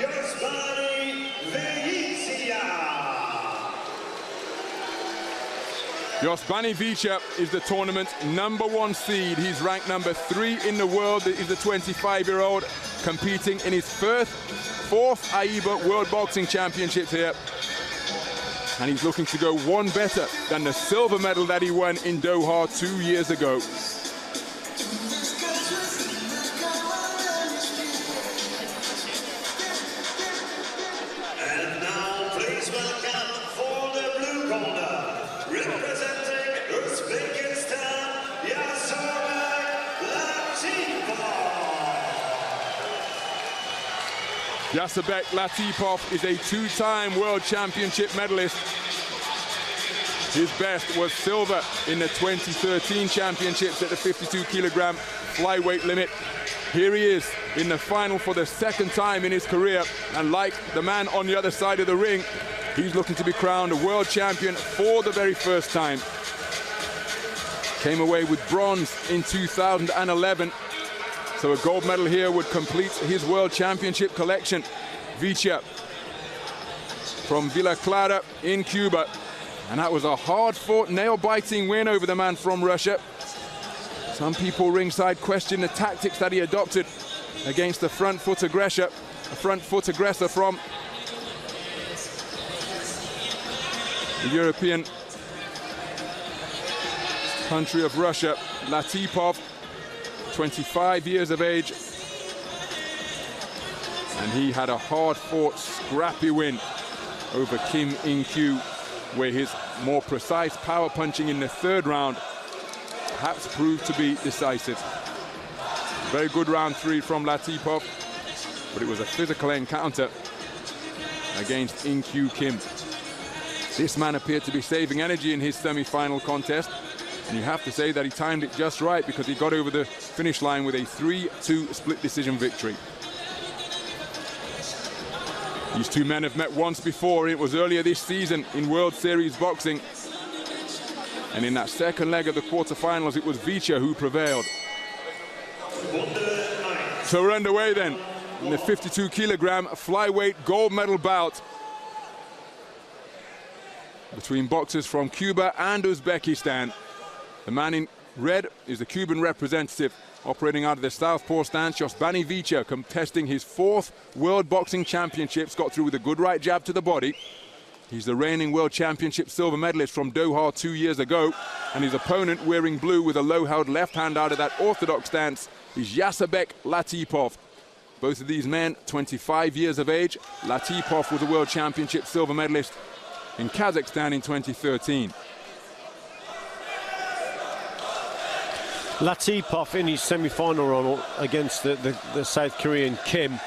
Yosbani Veitia. Yosbani Veitia is the tournament's #1 seed. He's ranked #3 in the world. He's a 25-year-old competing in his fourth AIBA World Boxing Championships here. And he's looking to go one better than the silver medal that he won in Doha 2 years ago. And now please welcome for the blue corner, representing Uzbekistan, Жасурбек Latipovich. Жасурбек Latipovich is a 2-time World Championship medalist. His best was silver in the 2013 championships at the 52-kilogram flyweight limit. Here he is in the final for the 2nd time in his career, and like the man on the other side of the ring, he's looking to be crowned a world champion for the very first time. Came away with bronze in 2011, so a gold medal here would complete his world championship collection. Veitia from Villa Clara in Cuba, and that was a hard-fought, nail-biting win over the man from Russia. Some people ringside question the tactics that he adopted against the front foot aggressor from the European country of Russia. Latipov, 25 years of age, and he had a hard-fought, scrappy win over Kim In-kyu, where his more precise power punching in the 3rd round perhaps proved to be decisive. Very good round 3 from Latipov, but it was a physical encounter against In-kyu Kim. This man appeared to be saving energy in his semi-final contest, and you have to say that he timed it just right, because he got over the finish line with a 3-2 split decision victory. These two men have met once before. It was earlier this season in World Series boxing. And in that 2nd leg of the quarterfinals, it was Veitia who prevailed. So we're underway then in the 52-kilogram flyweight gold medal bout between boxers from Cuba and Uzbekistan. The man in red is the Cuban representative, operating out of the southpaw stance. Yosbani Veitia, contesting his 4th World Boxing Championships, got through with a good right jab to the body. He's the reigning World Championship silver medalist from Doha 2 years ago, and his opponent, wearing blue with a low-held left hand out of that orthodox stance, is Жасурбек Латипов. Both of these men, 25 years of age. Latipov was a World Championship silver medalist in Kazakhstan in 2013. Latipov in his semi-final run against the South Korean Kim.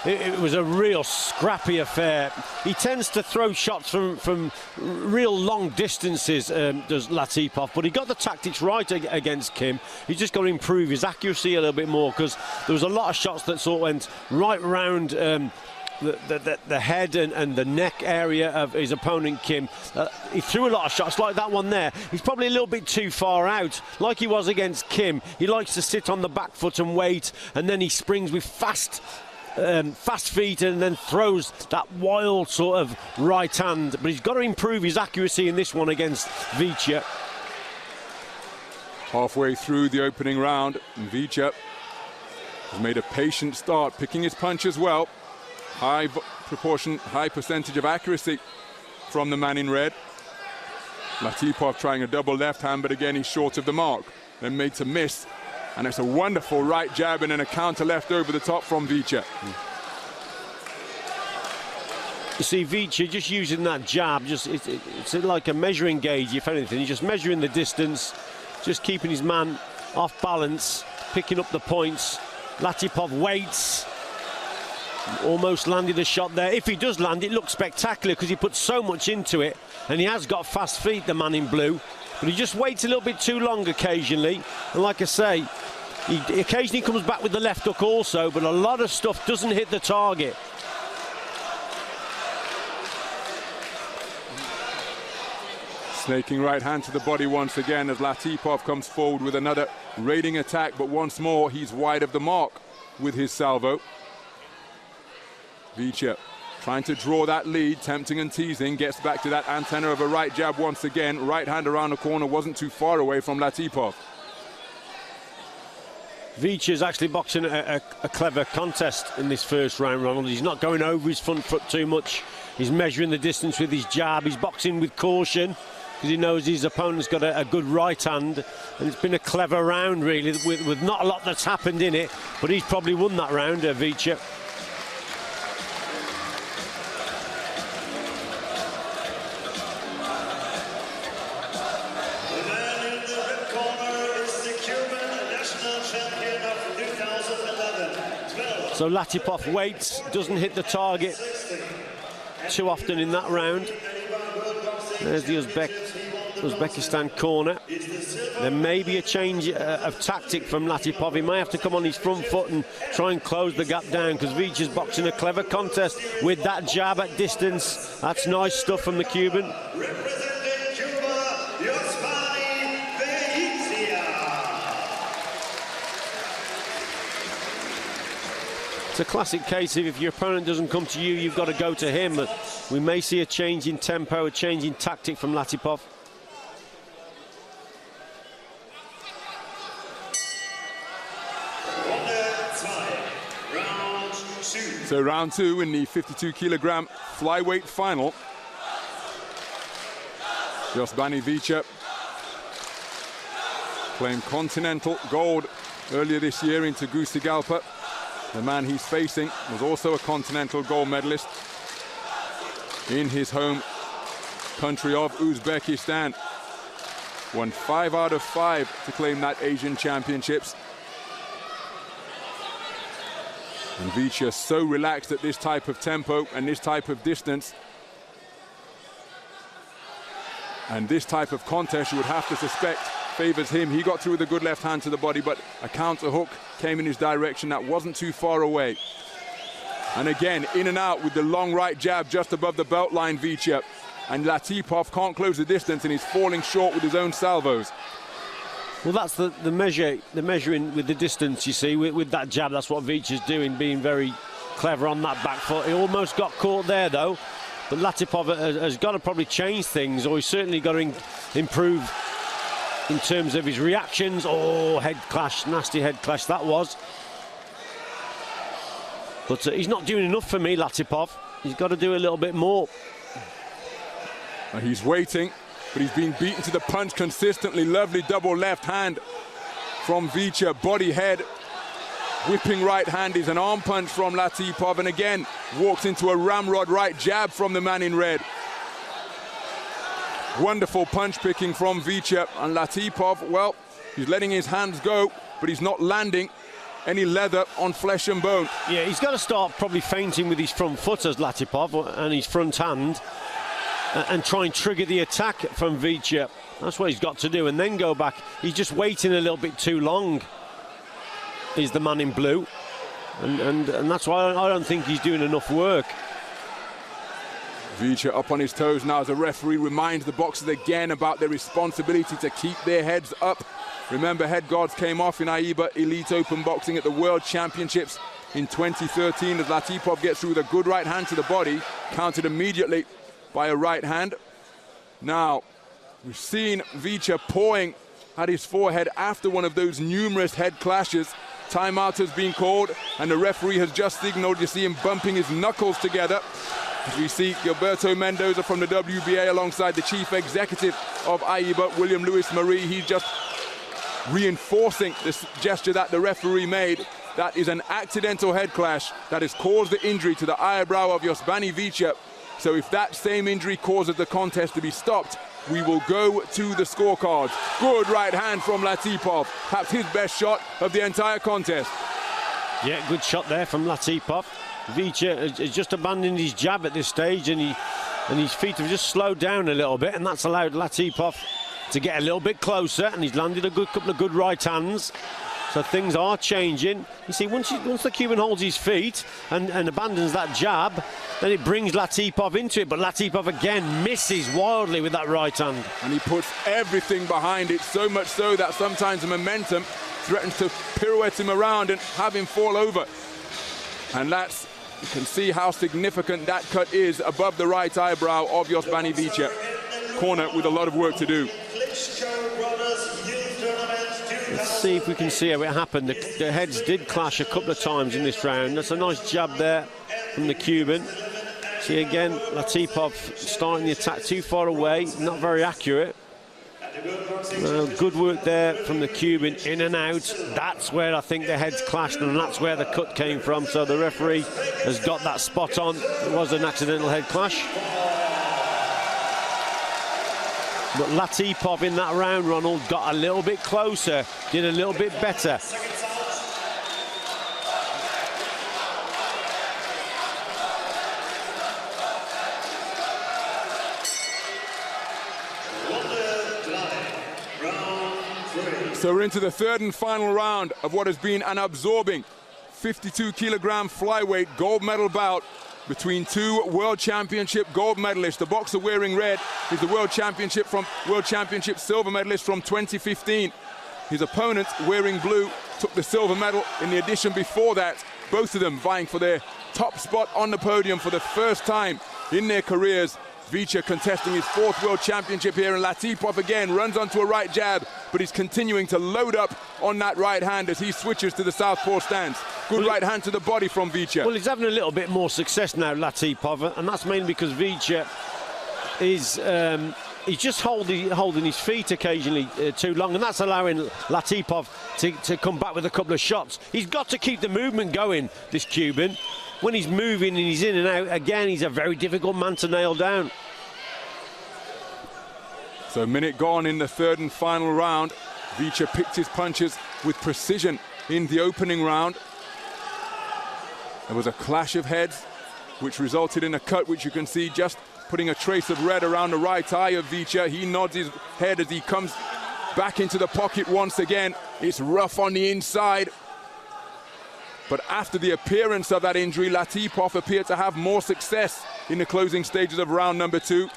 It was a real scrappy affair. He tends to throw shots from real long distances, does Latipov, but he got the tactics right against Kim. He's just got to improve his accuracy a little bit more, because there was a lot of shots that sort of went right round the head and the neck area of his opponent Kim. He threw a lot of shots like that one there. He's probably a little bit too far out, like he was against Kim. He likes to sit on the back foot and wait, and then he springs with fast feet and then throws that wild sort of right hand. But he's got to improve his accuracy in this one against Veitia. Halfway through the opening round, Veitia has made a patient start, picking his punches well. High proportion, high percentage of accuracy from the man in red. Latipov trying a double left hand, but again he's short of the mark. Then made to miss, and it's a wonderful right jab and then a counter left over the top from Veitia. You see Veitia just using that jab, it's like a measuring gauge, if anything. He's just measuring the distance, just keeping his man off balance, picking up the points. Latipov waits. Almost landed a shot there. If he does land, it looks spectacular because he put so much into it, and he has got fast feet, the man in blue, but he just waits a little bit too long occasionally. And like I say, he occasionally comes back with the left hook also, but a lot of stuff doesn't hit the target. Snaking right hand to the body once again as Latipov comes forward with another raiding attack, but once more he's wide of the mark with his salvo. Veitia trying to draw that lead, tempting and teasing, gets back to that antenna of a right jab once again. Right hand around the corner, wasn't too far away from Latipov. Veitia's actually boxing a clever contest in this first round, Ronald. He's not going over his front foot too much. He's measuring the distance with his jab. He's boxing with caution because he knows his opponent's got a good right hand. And it's been a clever round, really, with not a lot that's happened in it. But he's probably won that round, Veitia. So Latipov waits, doesn't hit the target too often in that round. There's the Uzbekistan corner. There may be a change of tactic from Latipov. He may have to come on his front foot and try and close the gap down, because Veitia's boxing a clever contest with that jab at distance. That's nice stuff from the Cuban. Representing Cuba, Yosbani Veitia. It's a classic case of if your opponent doesn't come to you, you've got to go to him. But we may see a change in tempo, a change in tactic from Latipov. So round two in the 52 kilogram flyweight final. Yosbani Veitia claimed continental gold earlier this year in Tegucigalpa. The man he's facing was also a continental gold medalist in his home country of Uzbekistan. Won 5 out of 5 to claim that Asian Championships. And Veitia so relaxed at this type of tempo and this type of distance. And this type of contest, you would have to suspect, favors him. He got through with a good left hand to the body, but a counter hook came in his direction that wasn't too far away. And again, in and out with the long right jab just above the belt line, Veitia. And Latipov can't close the distance, and he's falling short with his own salvos. Well, that's the measuring with the distance, you see, with that jab. That's what Veitia's doing, being very clever on that back foot. He almost got caught there, though. But Latipov has got to probably change things, or he's certainly got to improve in terms of his reactions. Oh, head clash, nasty head clash that was. But he's not doing enough for me, Latipov. He's got to do a little bit more. He's waiting, but he's being beaten to the punch consistently. Lovely double left hand from Veitia, body head. Whipping right hand is an arm punch from Latipov, and again walks into a ramrod right jab from the man in red. Wonderful punch picking from Veitia, and Latipov, well, he's letting his hands go, but he's not landing any leather on flesh and bone. Yeah, he's got to start probably feinting with his front foot as Latipov and his front hand, and try and trigger the attack from Veitia. That's what he's got to do, and then go back. He's just waiting a little bit too long, is the man in blue, and that's why I don't think he's doing enough work. Veitia up on his toes now as a referee reminds the boxers again about their responsibility to keep their heads up. Remember, head guards came off in AIBA Elite Open Boxing at the World Championships in 2013 as Latipov gets through with a good right hand to the body, countered immediately by a right hand. Now, we've seen Veitia pawing at his forehead after one of those numerous head clashes. Timeout has been called, and the referee has just signaled. You see him bumping his knuckles together. As we see Gilberto Mendoza from the WBA alongside the chief executive of AIBA, William Lewis Marie. He's just reinforcing this gesture that the referee made. That is an accidental head clash that has caused the injury to the eyebrow of Yosbani Veitia. So if that same injury causes the contest to be stopped, we will go to the scorecards. Good right hand from Latipov, perhaps his best shot of the entire contest. Yeah, good shot there from Latipov. Veitia has just abandoned his jab at this stage, and his feet have just slowed down a little bit, and that's allowed Latipov to get a little bit closer, and he's landed a couple of good right hands. So things are changing. You see, once the Cuban holds his feet and abandons that jab, then it brings Latipov into it. But Latipov again misses wildly with that right hand. And he puts everything behind it, so much so that sometimes the momentum threatens to pirouette him around and have him fall over. And that's You can see how significant that cut is above the right eyebrow of Yosbani Veitia. Corner with a lot of work to do. Let's see if we can see how it happened. The heads did clash a couple of times in this round. That's a nice jab there from the Cuban. See again, Latipov starting the attack too far away, not very accurate. Good work there from the Cuban, in and out. That's where I think the heads clashed, and that's where the cut came from. So the referee has got that spot on. It was an accidental head clash. But Latipov in that round, Ronald, got a little bit closer, did a little bit better. So we're into the third and final round of what has been an absorbing 52-kilogram flyweight gold medal bout between two World Championship gold medalists. The boxer wearing red is the World Championship silver medalist from 2015. His opponent wearing blue took the silver medal in the edition before that. Both of them vying for their top spot on the podium for the first time in their careers. Veitia contesting his fourth World Championship here, and Latipov again runs onto a right jab, but he's continuing to load up on that right hand as he switches to the southpaw stance. Good right hand to the body from Veitia. Well, he's having a little bit more success now, Latipov, and that's mainly because Veitia is he's just holding his feet occasionally too long, and that's allowing Latipov to come back with a couple of shots. He's got to keep the movement going, this Cuban. When he's moving and he's in and out, again, he's a very difficult man to nail down. So a minute gone in the third and final round. Veitia picked his punches with precision in the opening round. There was a clash of heads, which resulted in a cut, which you can see just putting a trace of red around the right eye of Veitia. He nods his head as he comes back into the pocket once again. It's rough on the inside. But after the appearance of that injury, Latipov appeared to have more success in the closing stages of round number two.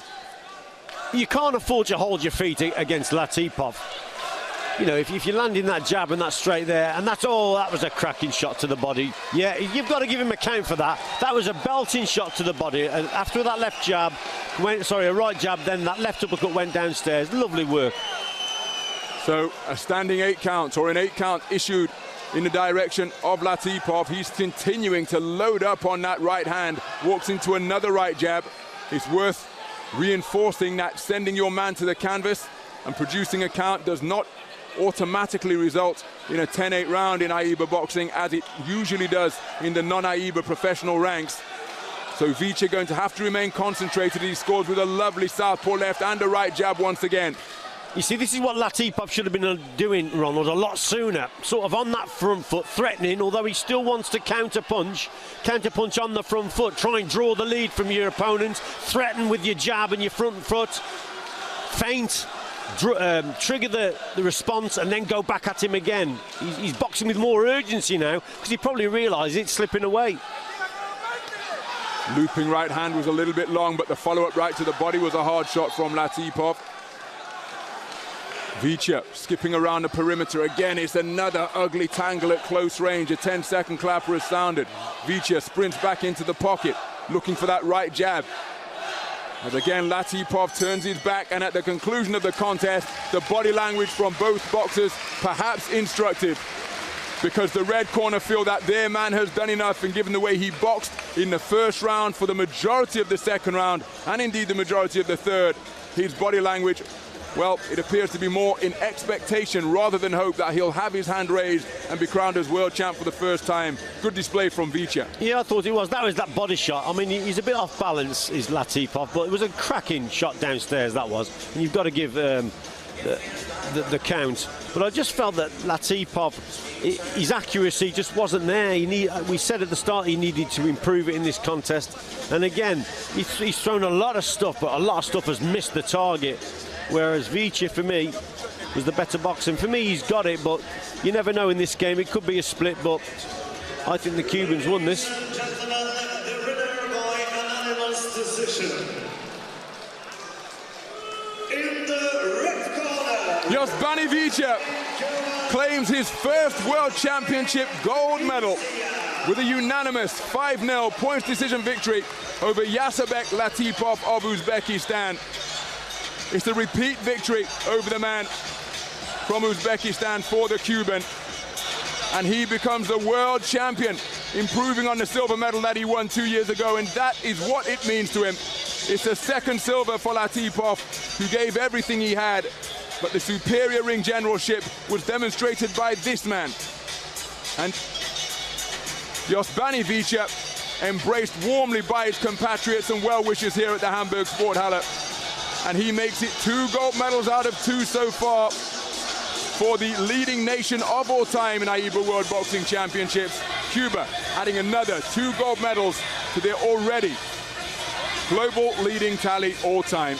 You can't afford to hold your feet against Latipov. You know, if you're landing that jab and that straight there, and that's all, that was a cracking shot to the body. Yeah, you've got to give him a count for that. That was a belting shot to the body. And after that left jab, a right jab, then that left uppercut went downstairs. Lovely work. So a standing 8 count, or an 8 count issued in the direction of Latipov. He's continuing to load up on that right hand, walks into another right jab. It's worth reinforcing that sending your man to the canvas and producing a count does not automatically result in a 10-8 round in AIBA boxing, as it usually does in the non-AIBA professional ranks. So Veitia going to have to remain concentrated. He scores with a lovely southpaw left and a right jab once again. You see, this is what Latipov should have been doing, Ronald, a lot sooner. Sort of on that front foot, threatening, although he still wants to counter-punch on the front foot, try and draw the lead from your opponent, threaten with your jab and your front foot, feint, trigger the response, and then go back at him again. He's boxing with more urgency now, because he probably realised it's slipping away. Looping right hand was a little bit long, but the follow-up right to the body was a hard shot from Latipov. Veitia skipping around the perimeter again. It's another ugly tangle at close range. A 10-second clapper has sounded. Veitia sprints back into the pocket, looking for that right jab. As again, Latipov turns his back, and at the conclusion of the contest, the body language from both boxers perhaps instructive, because the red corner feel that their man has done enough, and given the way he boxed in the first round for the majority of the second round, and indeed the majority of the third, his body language, well, it appears to be more in expectation rather than hope that he'll have his hand raised and be crowned as world champ for the first time. Good display from Veitia. Yeah, I thought it was. That was that body shot. I mean, he's a bit off balance, is Latipov, but it was a cracking shot downstairs, that was. And you've got to give the count. But I just felt that Latipov, his accuracy just wasn't there. We said at the start he needed to improve it in this contest. And again, he's thrown a lot of stuff, but a lot of stuff has missed the target. Whereas Veitia, for me, was the better boxer. And for me, he's got it, but you never know in this game. It could be a split, but I think the Cubans won this. Gentlemen, the winner by unanimous decision. In the red corner, Yosbani Veitia claims his first World Championship gold medal. with a unanimous 5-0 points decision victory over Жасурбек Латипов of Uzbekistan. It's a repeat victory over the man from Uzbekistan for the Cuban, and he becomes the world champion, improving on the silver medal that he won 2 years ago, and that is what it means to him. It's the second silver for Latipov, who gave everything he had, but the superior ring generalship was demonstrated by this man. And Yosbani Veitia, embraced warmly by his compatriots and well-wishers here at the Hamburg Sporthalle. And he makes it 2 gold medals out of 2 so far for the leading nation of all time in AIBA World Boxing Championships. Cuba adding another 2 gold medals to their already global leading tally all time.